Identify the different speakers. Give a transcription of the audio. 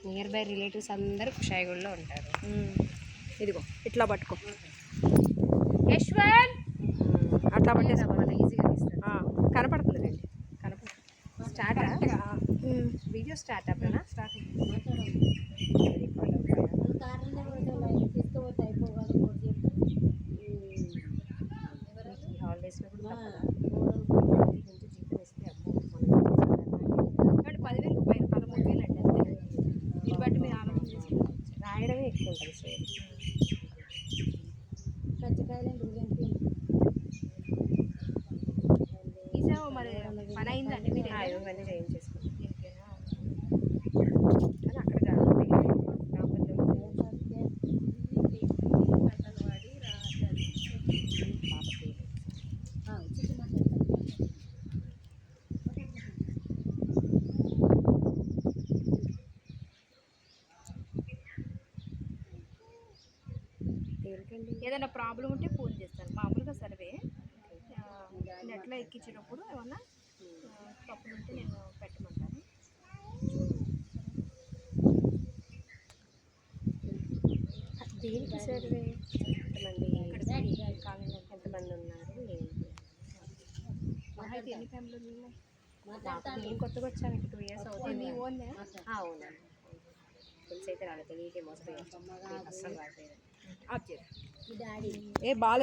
Speaker 1: Near by relatives అందరూ కుషాయిగూడలో ఉంటారు.
Speaker 2: ఇదిగో ఇట్లా పట్టుకో
Speaker 1: యశ్వంత్,
Speaker 2: అట్లా పట్టేసి
Speaker 1: ఈజీగా తీస్తారు.
Speaker 2: కనపడుతుంది రండి.
Speaker 1: కనపడుతుంది. స్టార్ట్ వీడియో స్టార్ట్ అప్పుడేనా? స్టార్ట్ హాలిడేస్లో కూడా
Speaker 2: 10,000 రూపాయలు 13,000 అండి అంతే. ఇది బట్టి మీరు ఆలోచన చేసుకోవచ్చు.
Speaker 1: రాయడమే ఎక్కువ ఉంటుంది. సేమ్
Speaker 2: ఈసారి మరి పని అయిందండి మీరు
Speaker 1: ఇవన్నీ చేయించేసుకుంటాం.
Speaker 2: దీనికేనా?
Speaker 1: కానీ అక్కడ కాదు,
Speaker 2: ఏదైనా ప్రాబ్లం ఉంటే ఫోన్ చేస్తాను. మామూలుగా సర్వే నెట్లో ఎక్కించేటప్పుడు ఏమన్నా తప్పులు ఉంటే నేను పెట్టమంటాను.
Speaker 1: దేనికి సర్వే? ఎంతమంది ఉన్నారు?
Speaker 2: అయితే ఎన్ని ఫ్యామిలీలు ఉన్నాయి?
Speaker 1: నేను కొత్తగా వచ్చాను, 2 years అవుతుంది.
Speaker 2: మీ ఓన్
Speaker 1: అవునండి. తెలిసి అయితే రాలేదు, తెలియకే మోసపోయాను. అస్సలు రాలేదు.
Speaker 2: ఏ బాగాలేదు.